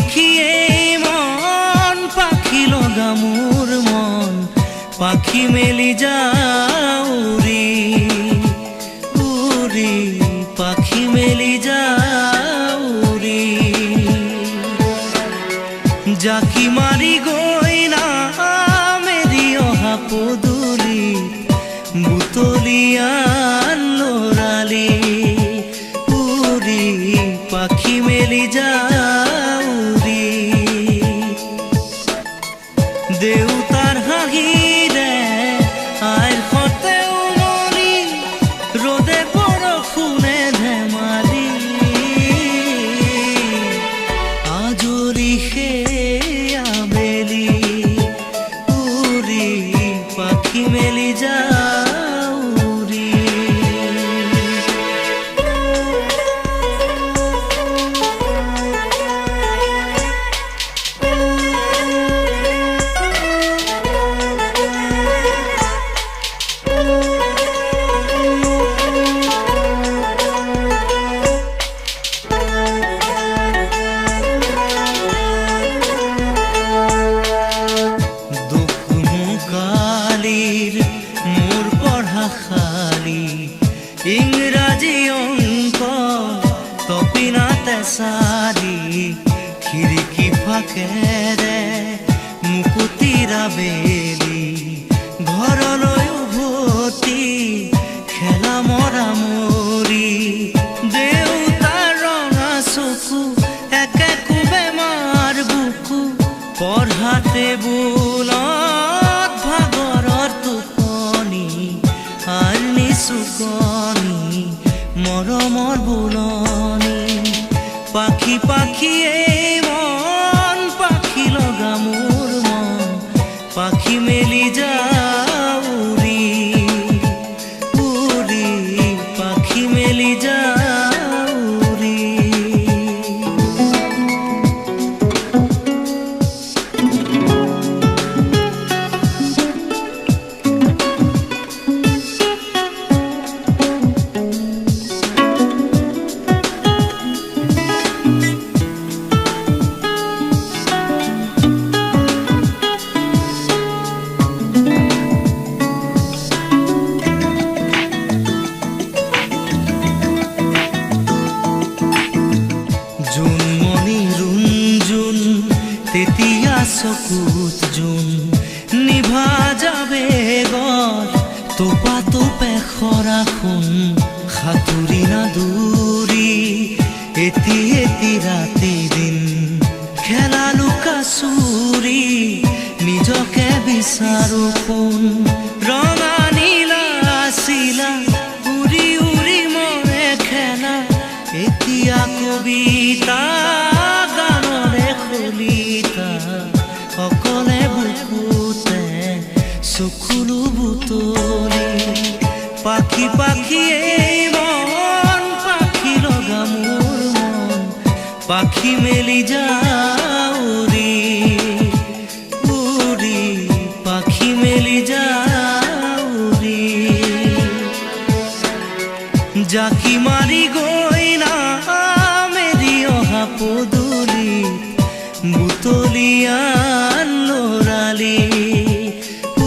পাখিয়ে মন পাখি লগা মোৰ মন পাখি মেলি যাও উৰি উৰি পাখি মেলি যাও উৰি জাকি মাৰি গৈ না মেৰি অহা পদূলি বুটলিয়ান লৰালি উৰি পাখি মেলি যাও উৰি দেউতাৰ হাঁহিৰে আইৰ সতে উমলি ৰ'দে বৰষুণে ধেমালি আজৰি সেই আবেলি উৰি পাখি মেলি যাও উৰি মোৰ পঢ়া খালি ইংৰাজী অংক তপিনাতে চালি খিৰিকী ফাকেৰে মুকুতিৰা বেলি ঘৰলৈ উভতি খেলা মৰা মৰি দেউতাৰ ৰঙা চকু একে কোবে মাৰ বুকু পঢ়াতে বোলত ভাগৰৰ টোপনি আৰ নিচুকনি মৰমৰ বুলনি পাখি পাখিয়ে মন পাখি লগা মোৰ মন পাখি মেলি যাও উৰি উৰি পাখি মেলি যাও উৰি জোনমণি ৰুণজোন তেতিয়া চকুত জোন নিভা যাবে গল তোপা তোপে খৰা সোণ সাঁতুৰি না দূৰি এটি এটি ৰাতি দিন খেলা লুকা চুৰি নিজকে বিচাৰো কোন ৰঙা নীলা চিলা উৰি উৰি মৰে খেলা এতিয়া কবিতা গানৰে খলিতা অকলে বুকুতে চকুলো বুটলি পাখি পাখিয়ে মন পাখি লগা মোর মন পাখি মেলি যাও উৰি উৰি পাখি মেলি যাও উৰি জাকি মাৰি গৈ না মেৰি অহা পদূলি বুটলিয়ান লৰালি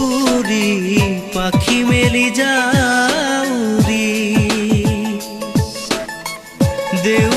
উৰি পাখি মেলি যাও উৰি দেউ